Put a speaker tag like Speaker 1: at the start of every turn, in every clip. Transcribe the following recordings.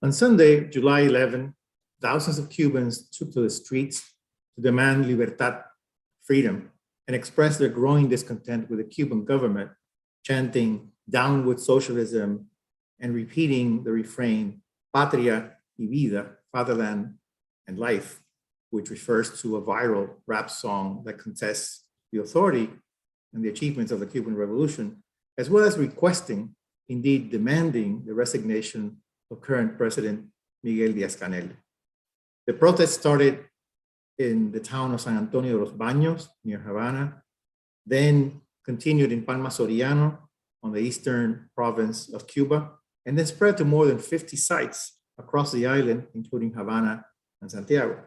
Speaker 1: On Sunday, July 11, thousands of Cubans took to the streets to demand libertad, freedom, and express their growing discontent with the Cuban government, chanting "Down with socialism" and repeating the refrain "Patria y vida," fatherland and life, which refers to a viral rap song that contests the authority and the achievements of the Cuban Revolution, as well as requesting, indeed demanding, the resignation of current President Miguel Díaz-Canel. The protest started in the town of San Antonio de los Baños, near Havana, then continued in Palma Soriano on the eastern province of Cuba, and then spread to more than 50 sites across the island, including Havana and Santiago.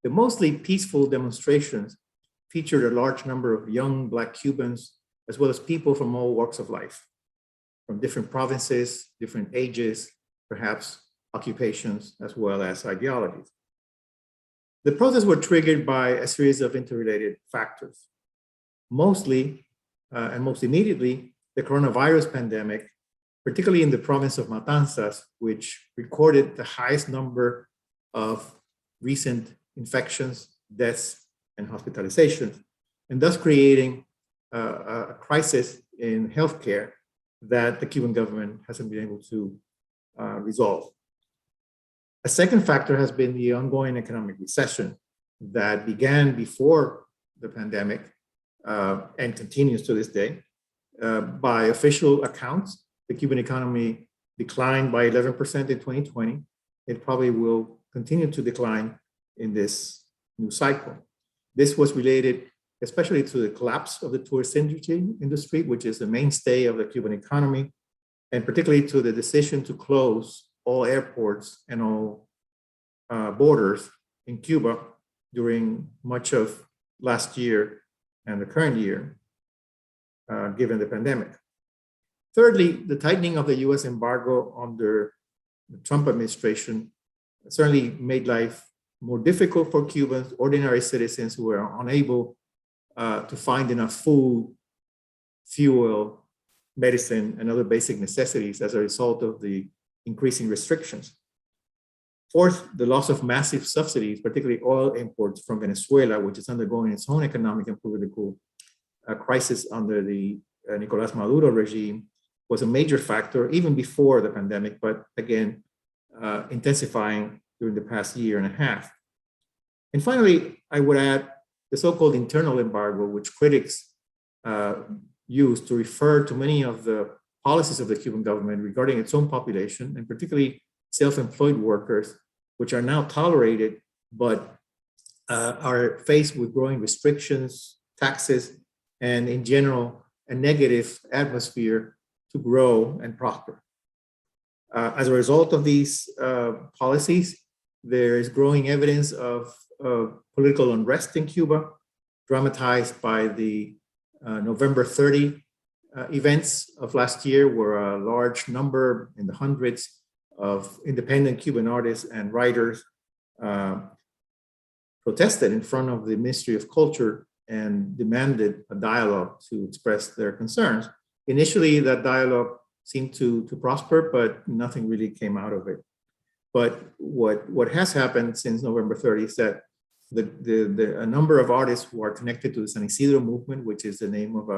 Speaker 1: The mostly peaceful demonstrations featured a large number of young Black Cubans, as well as people from all walks of life, from different provinces, different ages, perhaps occupations, as well as ideologies. The protests were triggered by a series of interrelated factors. Mostly, and most immediately, the coronavirus pandemic, particularly in the province of Matanzas, which recorded the highest number of recent infections, deaths, and hospitalizations, and thus creating a crisis in healthcare that the Cuban government hasn't been able to resolve. A second factor has been the ongoing economic recession that began before the pandemic and continues to this day. By official accounts, the Cuban economy declined by 11% in 2020. It probably will continue to decline in this new cycle. This was related especially to the collapse of the tourist industry, which is the mainstay of the Cuban economy, and particularly to the decision to close all airports and all borders in Cuba during much of last year and the current year, given the pandemic. Thirdly, the tightening of the US embargo under the Trump administration certainly made life more difficult for Cubans, ordinary citizens who were unable to find enough food, fuel, medicine, and other basic necessities as a result of the increasing restrictions. Fourth, the loss of massive subsidies, particularly oil imports from Venezuela, which is undergoing its own economic and political crisis under the Nicolás Maduro regime, was a major factor even before the pandemic, but again, intensifying during the past year and a half. And finally, I would add the so-called internal embargo, which critics use to refer to many of the policies of the Cuban government regarding its own population, and particularly self-employed workers, which are now tolerated, but are faced with growing restrictions, taxes, and in general, a negative atmosphere to grow and prosper. As a result of these policies, there is growing evidence of political unrest in Cuba, dramatized by the November 30 events of last year, where a large number, in the hundreds, of independent Cuban artists and writers protested in front of the Ministry of Culture and demanded a dialogue to express their concerns. Initially, that dialogue seemed to prosper, but nothing really came out of it. But what has happened since November 30 is that a number of artists who are connected to the San Isidro movement, which is the name of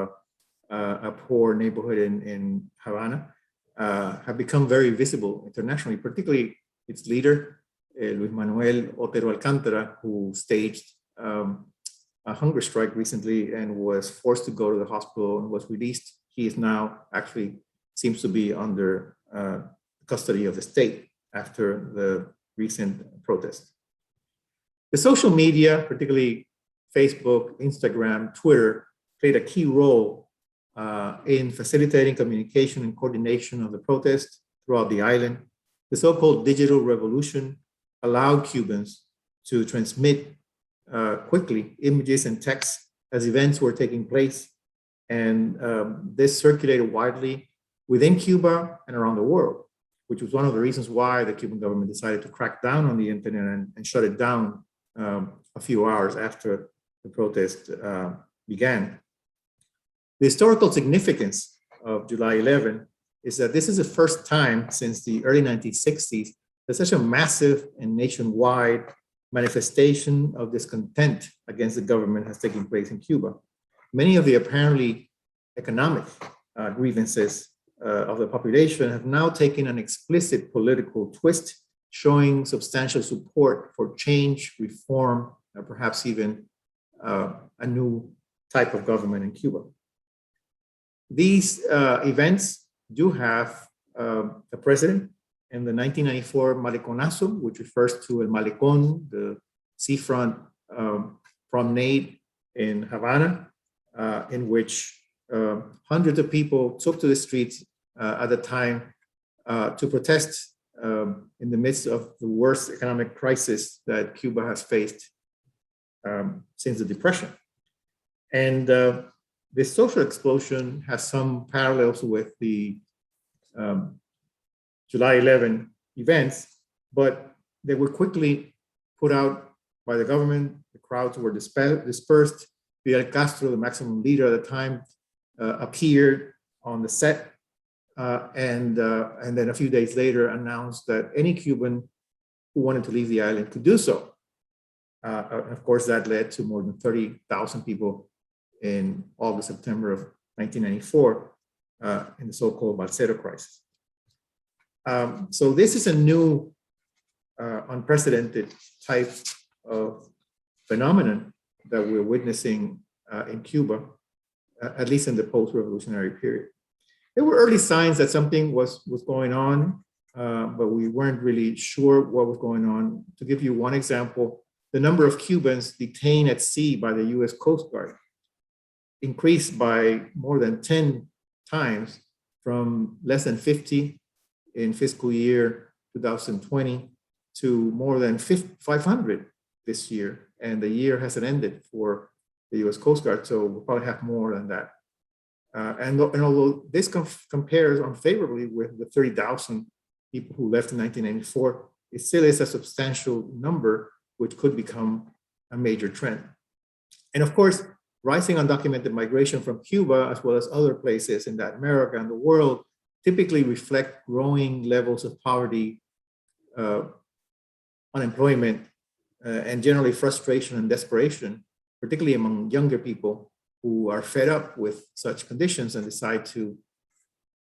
Speaker 1: a poor neighborhood in Havana, have become very visible internationally, particularly its leader, Luis Manuel Otero Alcántara, who staged a hunger strike recently and was forced to go to the hospital and was released. He is now actually seems to be under custody of the state after the recent protest. The social media, particularly Facebook, Instagram, Twitter, played a key role in facilitating communication and coordination of the protest throughout the island. The so-called digital revolution allowed Cubans to transmit quickly images and text as events were taking place. And this circulated widely within Cuba and around the world, which was one of the reasons why the Cuban government decided to crack down on the internet and shut it down a few hours after the protest began. The historical significance of July 11 is that this is the first time since the early 1960s there's such a massive and nationwide manifestation of discontent against the government has taken place in Cuba. Many of the apparently economic grievances of the population have now taken an explicit political twist, showing substantial support for change, reform, or perhaps even a new type of government in Cuba. These events do have a precedent in the 1994 Maleconazo, which refers to El Malecón, the seafront promenade in Havana, in which hundreds of people took to the streets at the time to protest in the midst of the worst economic crisis that Cuba has faced since the Depression. And this social explosion has some parallels with the July 11 events, but they were quickly put out by the government. The crowds were dispersed. Fidel Castro, the maximum leader at the time, appeared on the set and then a few days later announced that any Cuban who wanted to leave the island could do so. Of course, that led to more than 30,000 people in August, September of 1994 in the so-called Balsero crisis. So this is a new, unprecedented type of phenomenon that we're witnessing in Cuba, at least in the post-revolutionary period. There were early signs that something was going on, but we weren't really sure what was going on. To give you one example, the number of Cubans detained at sea by the US Coast Guard increased by more than 10 times from less than 50 in fiscal year 2020 to more than 500 this year. And the year hasn't ended for the US Coast Guard, so we'll probably have more than that. And although this compares unfavorably with the 30,000 people who left in 1994, it still is a substantial number, which could become a major trend. And of course, rising undocumented migration from Cuba, as well as other places in Latin America and the world, typically reflect growing levels of poverty, unemployment, and generally frustration and desperation, particularly among younger people who are fed up with such conditions and decide to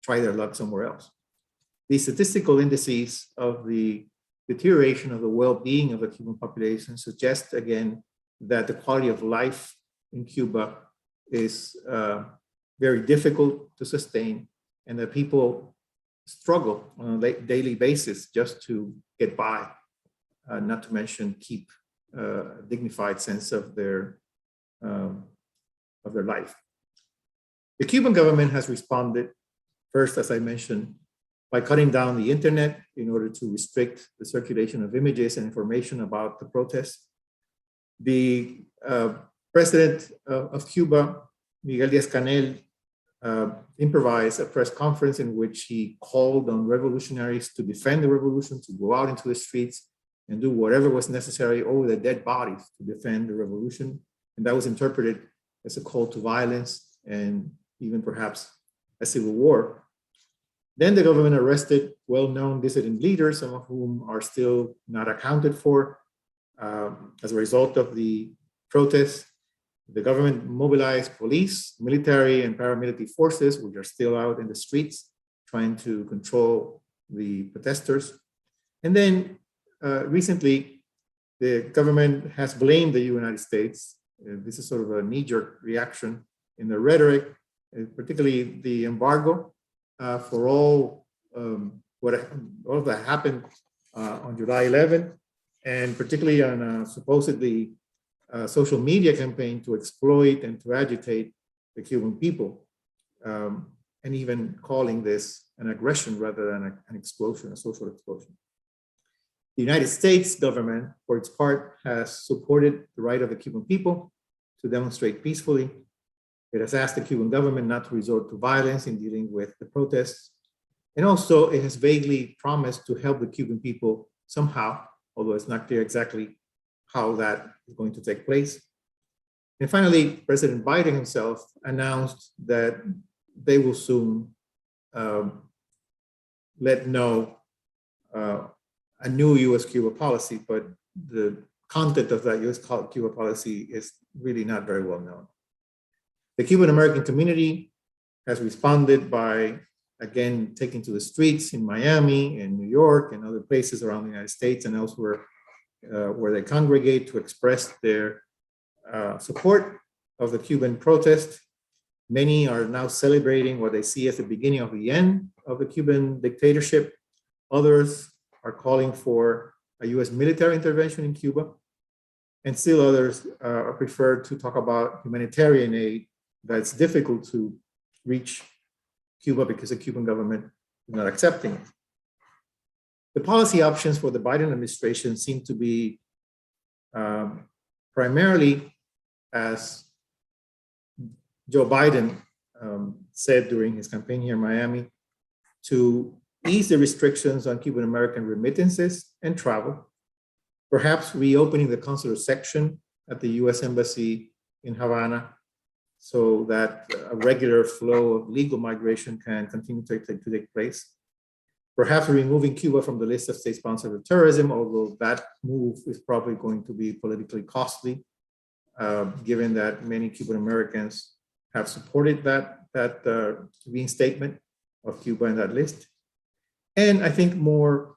Speaker 1: try their luck somewhere else. The statistical indices of the deterioration of the well-being of the Cuban population suggest, again, that the quality of life in Cuba is very difficult to sustain, and that people struggle on a daily basis just to get by, not to mention keep a dignified sense of their life. The Cuban government has responded first, as I mentioned, by cutting down the internet in order to restrict the circulation of images and information about the protests. The president of Cuba, Miguel Díaz-Canel, improvised a press conference in which he called on revolutionaries to defend the revolution, to go out into the streets and do whatever was necessary over the dead bodies to defend the revolution. And that was interpreted as a call to violence and even perhaps a civil war. Then the government arrested well-known dissident leaders, some of whom are still not accounted for. As a result of the protests, the government mobilized police, military, and paramilitary forces, which are still out in the streets trying to control the protesters. And then recently, the government has blamed the United States. This is sort of a knee-jerk reaction in the rhetoric, particularly the embargo for all of that happened on July 11, and particularly on a supposedly social media campaign to exploit and to agitate the Cuban people, and even calling this an aggression rather than an explosion, a social explosion. The United States government, for its part, has supported the right of the Cuban people to demonstrate peacefully. It has asked the Cuban government not to resort to violence in dealing with the protests. And also, it has vaguely promised to help the Cuban people somehow, although it's not clear exactly how that is going to take place. And finally, President Biden himself announced that they will soon let know a new US-Cuba policy, but the content of that US-Cuba policy is really not very well known. The Cuban American community has responded by, again, taking to the streets in Miami and New York and other places around the United States and elsewhere where they congregate to express their support of the Cuban protest. Many are now celebrating what they see as the beginning of the end of the Cuban dictatorship. Others are calling for a US military intervention in Cuba. And still others prefer to talk about humanitarian aid that's difficult to reach Cuba because the Cuban government is not accepting it. The policy options for the Biden administration seem to be primarily, as Joe Biden said during his campaign here in Miami, to ease the restrictions on Cuban American remittances and travel, perhaps reopening the consular section at the US Embassy in Havana so that a regular flow of legal migration can continue to take place. Perhaps removing Cuba from the list of state sponsors of terrorism, although that move is probably going to be politically costly, given that many Cuban Americans have supported that reinstatement of Cuba in that list. And I think more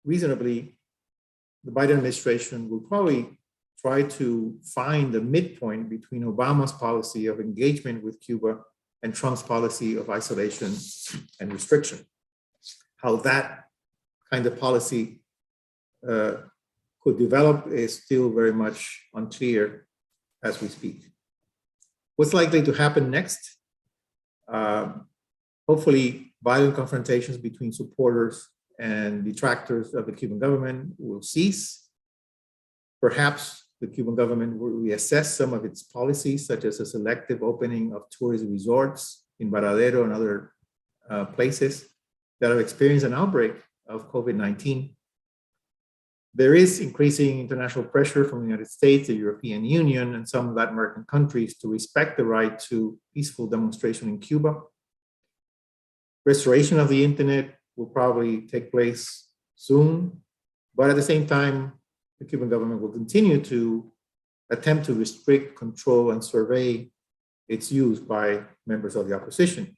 Speaker 1: reasonably, the Biden administration will probably try to find the midpoint between Obama's policy of engagement with Cuba and Trump's policy of isolation and restriction. How that kind of policy could develop is still very much unclear as we speak. What's likely to happen next? Hopefully, violent confrontations between supporters and detractors of the Cuban government will cease. Perhaps the Cuban government will reassess some of its policies, such as a selective opening of tourism resorts in Varadero and other places that have experienced an outbreak of COVID-19. There is increasing international pressure from the United States, the European Union, and some Latin American countries to respect the right to peaceful demonstration in Cuba. Restoration of the internet will probably take place soon, but at the same time, the Cuban government will continue to attempt to restrict, control, and survey its use by members of the opposition.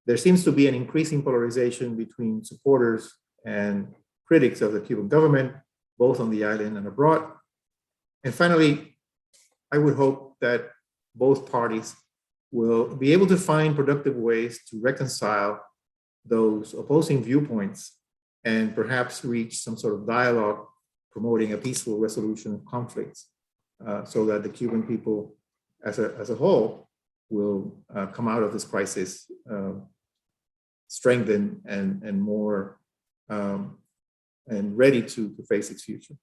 Speaker 1: There seems to be an increasing polarization between supporters and critics of the Cuban government, both on the island and abroad. And finally, I would hope that both parties will be able to find productive ways to reconcile those opposing viewpoints and perhaps reach some sort of dialogue promoting a peaceful resolution of conflicts so that the Cuban people as a whole will come out of this crisis strengthened and more and ready to face its future.